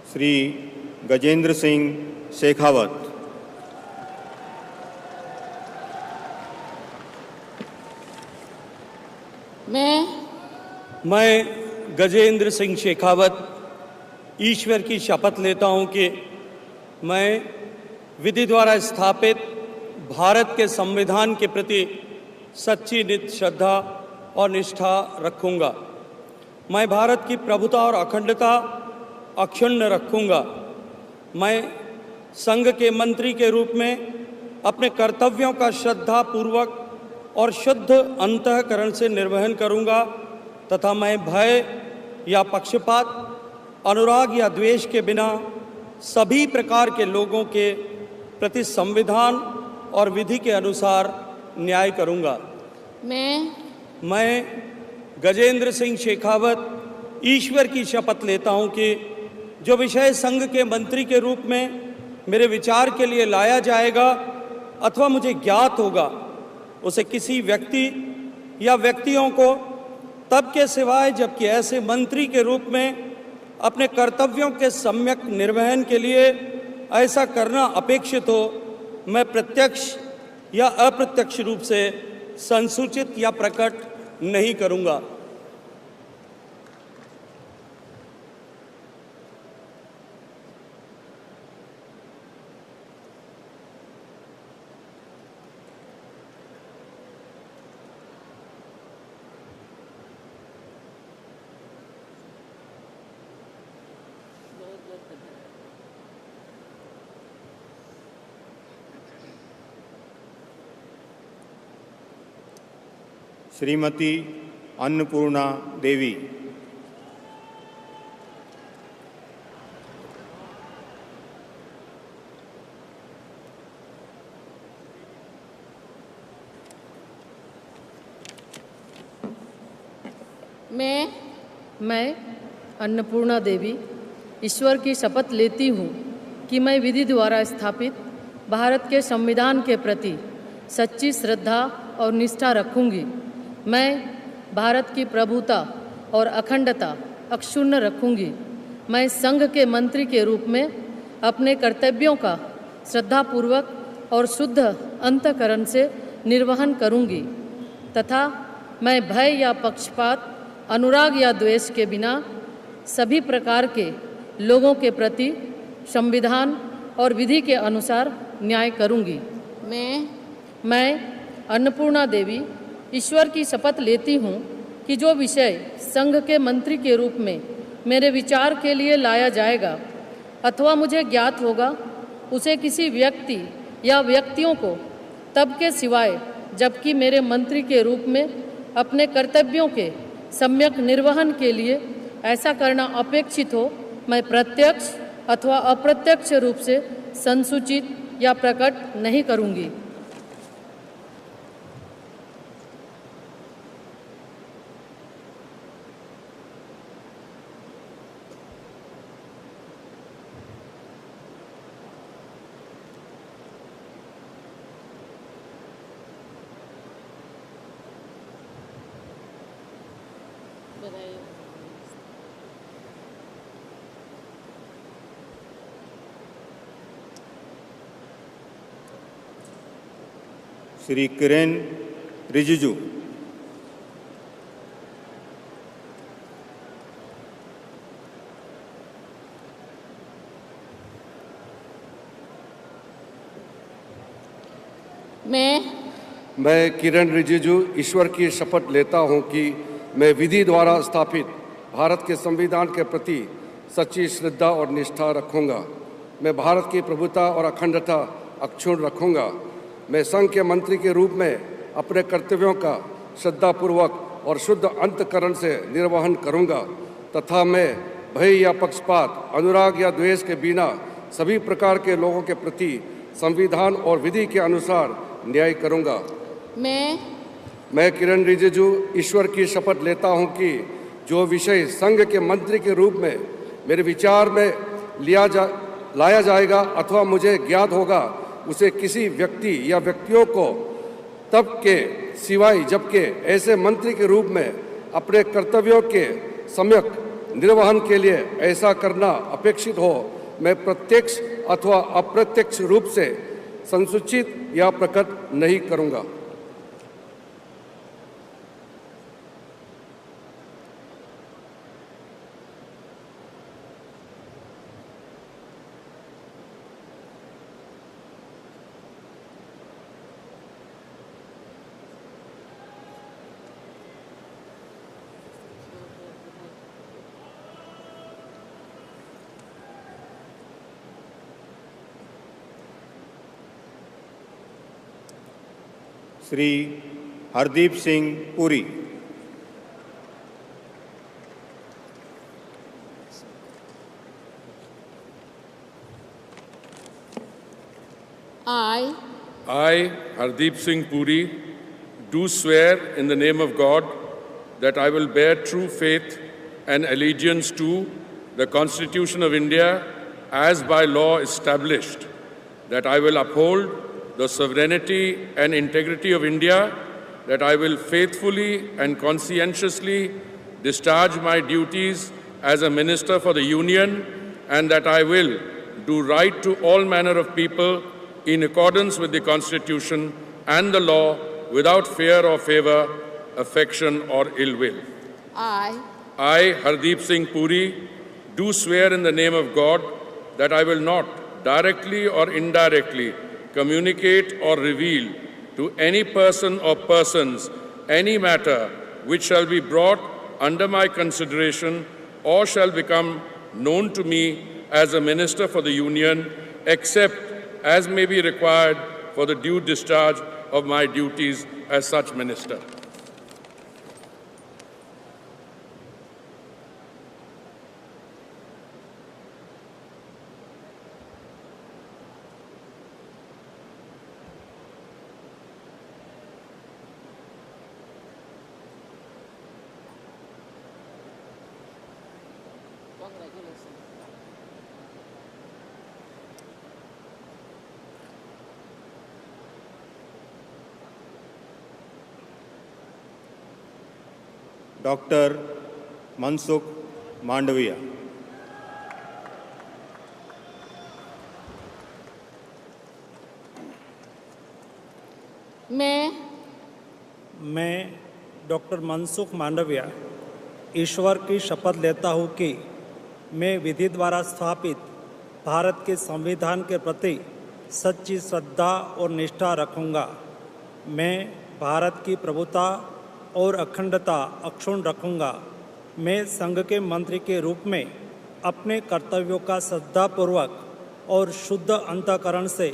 श्री गजेंद्र सिंह शेखावत। मैं गजेंद्र सिंह शेखावत ईश्वर की शपथ लेता हूं कि मैं विधि द्वारा स्थापित भारत के संविधान के प्रति सच्ची नित्य श्रद्धा और निष्ठा रखूंगा। मैं भारत की प्रभुता और अखंडता अक्षुण्ण रखूंगा। मैं संघ के मंत्री के रूप में अपने कर्तव्यों का श्रद्धापूर्वक और शुद्ध अंतःकरण से निर्वहन करूंगा तथा मैं भय या पक्षपात, अनुराग या द्वेष के बिना सभी प्रकार के लोगों के प्रति संविधान और विधि के अनुसार न्याय करूंगा। मैं गजेंद्र सिंह शेखावत ईश्वर की शपथ लेता हूं कि जो विषय संघ के मंत्री के रूप में मेरे विचार के लिए लाया जाएगा अथवा मुझे ज्ञात होगा, उसे किसी व्यक्ति या व्यक्तियों को तब के सिवाय जबकि ऐसे मंत्री के रूप में अपने कर्तव्यों के सम्यक निर्वहन के लिए ऐसा करना अपेक्षित हो, मैं प्रत्यक्ष या अप्रत्यक्ष रूप से संसूचित या प्रकट नहीं करूँगा। श्रीमती अन्नपूर्णा देवी। मैं अन्नपूर्णा देवी ईश्वर की शपथ लेती हूँ कि मैं विधि द्वारा स्थापित भारत के संविधान के प्रति सच्ची श्रद्धा और निष्ठा रखूँगी। मैं भारत की प्रभुता और अखंडता अक्षुण्ण रखूँगी। मैं संघ के मंत्री के रूप में अपने कर्तव्यों का श्रद्धापूर्वक और शुद्ध अंतःकरण से निर्वहन करूँगी तथा मैं भय या पक्षपात, अनुराग या द्वेष के बिना सभी प्रकार के लोगों के प्रति संविधान और विधि के अनुसार न्याय करूँगी। मैं अन्नपूर्णा देवी ईश्वर की शपथ लेती हूँ कि जो विषय संघ के मंत्री के रूप में मेरे विचार के लिए लाया जाएगा अथवा मुझे ज्ञात होगा, उसे किसी व्यक्ति या व्यक्तियों को तब के सिवाय जबकि मेरे मंत्री के रूप में अपने कर्तव्यों के सम्यक निर्वहन के लिए ऐसा करना अपेक्षित हो, मैं प्रत्यक्ष अथवा अप्रत्यक्ष रूप से संसूचित या प्रकट नहीं करूँगी। श्री किरेन रिजिजू। मैं किरण रिजिजू ईश्वर की शपथ लेता हूं कि मैं विधि द्वारा स्थापित भारत के संविधान के प्रति सच्ची श्रद्धा और निष्ठा रखूंगा। मैं भारत की प्रभुता और अखंडता अक्षुण्ण रखूंगा। मैं संघ के मंत्री के रूप में अपने कर्तव्यों का श्रद्धापूर्वक और शुद्ध अंतःकरण से निर्वहन करूंगा तथा मैं भय या पक्षपात, अनुराग या द्वेष के बिना सभी प्रकार के लोगों के प्रति संविधान और विधि के अनुसार न्याय करूंगा। मैं किरण रिजिजू ईश्वर की शपथ लेता हूं कि जो विषय संघ के मंत्री के रूप में मेरे विचार में लाया जाएगा अथवा मुझे ज्ञात होगा, उसे किसी व्यक्ति या व्यक्तियों को तब के सिवाय जबकि ऐसे मंत्री के रूप में अपने कर्तव्यों के सम्यक निर्वहन के लिए ऐसा करना अपेक्षित हो, मैं प्रत्यक्ष अथवा अप्रत्यक्ष रूप से संसूचित या प्रकट नहीं करूंगा। Shri Hardeep Singh Puri. I, Hardeep Singh Puri, do swear in the name of God that I will bear true faith and allegiance to the Constitution of India as by law established, that I will uphold the sovereignty and integrity of India that I will faithfully and conscientiously discharge my duties as a Minister for the Union, and that I will do right to all manner of people in accordance with the Constitution and the law without fear or favour, affection or ill will. I, Hardeep Singh Puri, do swear in the name of God that I will not directly or indirectly communicate or reveal to any person or persons any matter which shall be brought under my consideration or shall become known to me as a Minister for the Union, except as may be required for the due discharge of my duties as such Minister. Doctor Mansukh Mandaviya. मैं doctor Mansukh Mandaviya ईश्वर की शपथ लेता हूँ कि मैं विधि द्वारा स्थापित भारत के संविधान के प्रति सच्ची श्रद्धा और निष्ठा रखूँगा। मैं भारत की प्रभुता और अखंडता अक्षुण्ण रखूँगा। मैं संघ के मंत्री के रूप में अपने कर्तव्यों का श्रद्धापूर्वक और शुद्ध अंतःकरण से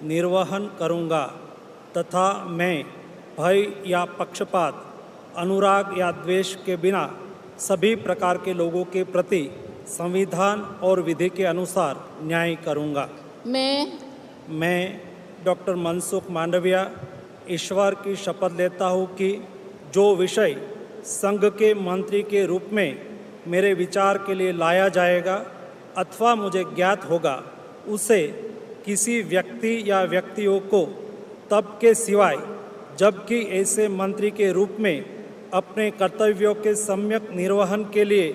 निर्वहन करूँगा तथा मैं भय या पक्षपात, अनुराग या द्वेष के बिना सभी प्रकार के लोगों के प्रति संविधान और विधि के अनुसार न्याय करूँगा। मैं डॉक्टर मनसुख मांडविया ईश्वर की शपथ लेता हूँ कि जो विषय संघ के मंत्री के रूप में मेरे विचार के लिए लाया जाएगा अथवा मुझे ज्ञात होगा, उसे किसी व्यक्ति या व्यक्तियों को तब के सिवाय जबकि ऐसे मंत्री के रूप में अपने कर्तव्यों के सम्यक निर्वहन के लिए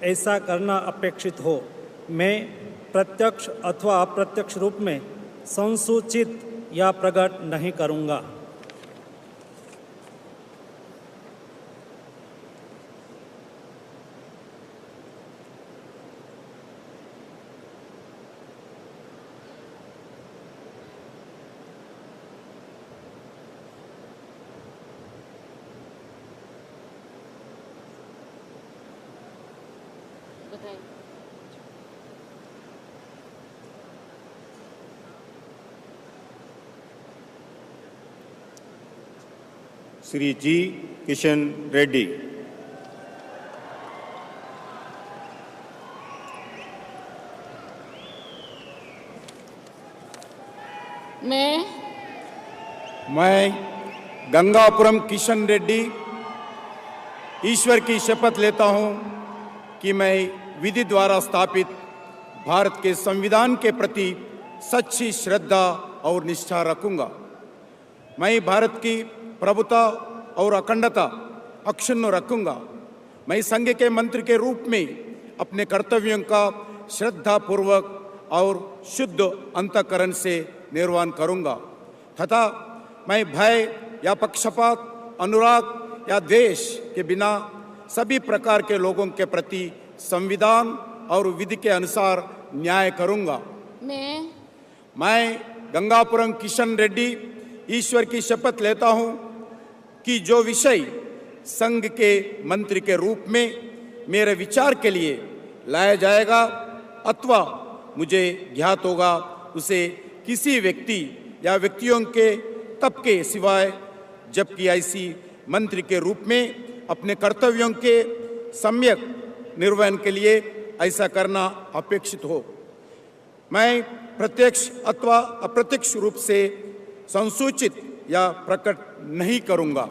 ऐसा करना अपेक्षित हो, मैं प्रत्यक्ष अथवा अप्रत्यक्ष रूप में संसूचित या प्रकट नहीं करूँगा। श्री जी किशन रेड्डी। मैं गंगापुरम किशन रेड्डी ईश्वर की शपथ लेता हूं कि मैं विधि द्वारा स्थापित भारत के संविधान के प्रति सच्ची श्रद्धा और निष्ठा रखूंगा। मैं भारत की प्रभुता और अखंडता अक्षुण्ण रखूंगा। मैं संघ के मंत्री के रूप में अपने कर्तव्यों का श्रद्धापूर्वक और शुद्ध अंतःकरण से निर्वहन करूंगा तथा मैं भय या पक्षपात, अनुराग या द्वेष के बिना सभी प्रकार के लोगों के प्रति संविधान और विधि के अनुसार न्याय करूंगा। मैं गंगापुरम किशन रेड्डी ईश्वर की शपथ लेता हूं कि जो विषय संघ के मंत्री के रूप में मेरे विचार के लिए लाया जाएगा अथवा मुझे ज्ञात होगा, उसे किसी व्यक्ति या व्यक्तियों के तब के सिवाय जबकि ऐसी मंत्री के रूप में अपने कर्तव्यों के सम्यक निर्वहन के लिए ऐसा करना अपेक्षित हो, मैं प्रत्यक्ष अथवा अप्रत्यक्ष रूप से संसूचित या प्रकट नहीं करूंगा।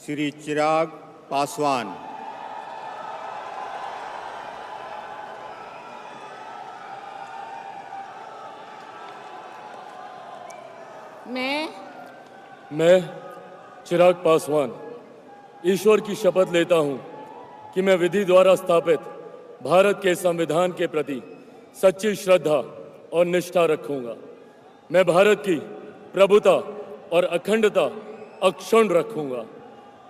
श्री चिराग पासवान। मैं चिराग पासवान ईश्वर की शपथ लेता हूं कि मैं विधि द्वारा स्थापित भारत के संविधान के प्रति सच्ची श्रद्धा और निष्ठा रखूंगा। मैं भारत की प्रभुता और अखंडता अक्षुण्ण रखूंगा।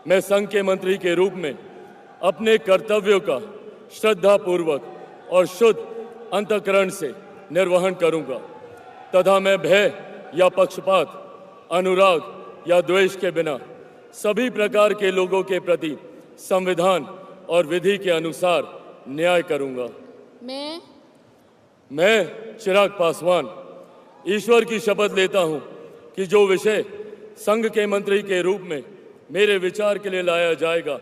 मैं संघ के मंत्री के रूप में अपने कर्तव्यों का श्रद्धापूर्वक और शुद्ध अंतःकरण से निर्वहन करूंगा तथा मैं भय या पक्षपात, अनुराग या द्वेष के बिना सभी प्रकार के लोगों के प्रति संविधान और विधि के अनुसार न्याय करूंगा। मैं चिराग पासवान ईश्वर की शपथ लेता हूं कि जो विषय संघ के मंत्री के रूप में मेरे विचार के लिए लाया जाएगा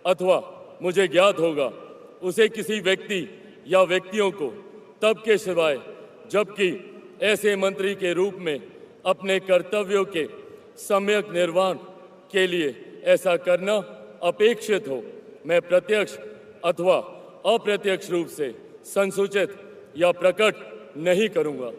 अथवा मुझे ज्ञात होगा, उसे किसी व्यक्ति या व्यक्तियों को तब के सिवाय जबकि ऐसे मंत्री के रूप में अपने कर्तव्यों के सम्यक निर्वहन के लिए ऐसा करना अपेक्षित हो, मैं प्रत्यक्ष अथवा अप्रत्यक्ष रूप से संसूचित या प्रकट नहीं करूंगा।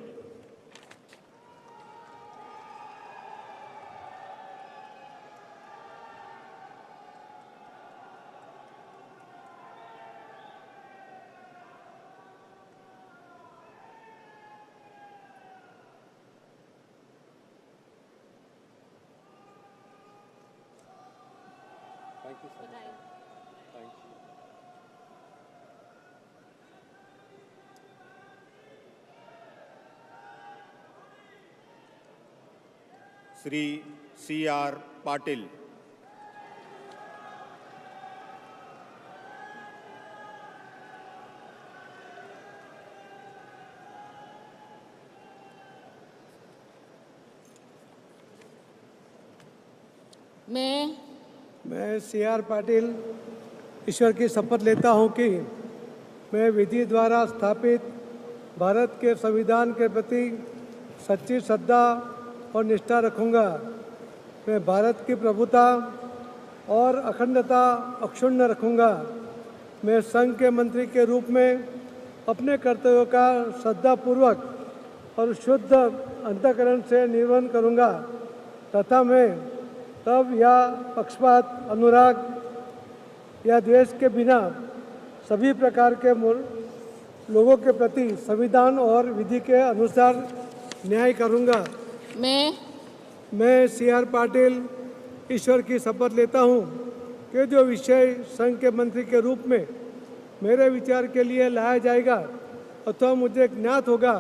श्री C.R. पाटिल। मैं C.R. पाटिल ईश्वर की शपथ लेता हूं कि मैं विधि द्वारा स्थापित भारत के संविधान के प्रति सच्ची श्रद्धा और निष्ठा रखूंगा। मैं भारत की प्रभुता और अखंडता अक्षुण्ण रखूंगा। मैं संघ के मंत्री के रूप में अपने कर्तव्यों का श्रद्धापूर्वक और शुद्ध अंतःकरण से निर्वहन करूंगा तथा मैं तब या पक्षपात, अनुराग या द्वेष के बिना सभी प्रकार के लोगों के प्रति संविधान और विधि के अनुसार न्याय करूंगा। मैं C.R. पाटिल ईश्वर की शपथ लेता हूं कि जो विषय संघ के मंत्री के रूप में मेरे विचार के लिए लाया जाएगा अथवा मुझे ज्ञात होगा,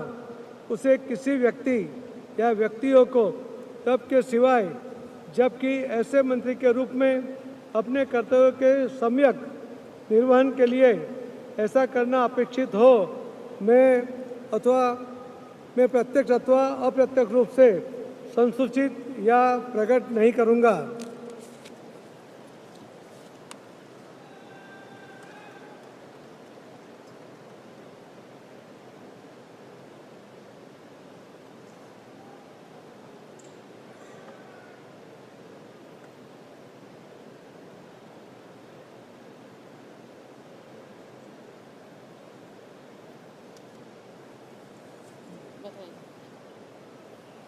उसे किसी व्यक्ति या व्यक्तियों को तब के सिवाय जबकि ऐसे मंत्री के रूप में अपने कर्तव्यों के सम्यक निर्वहन के लिए ऐसा करना अपेक्षित हो, मैं प्रत्यक्ष अथवा अप्रत्यक्ष रूप से संसूचित या प्रकट नहीं करूंगा।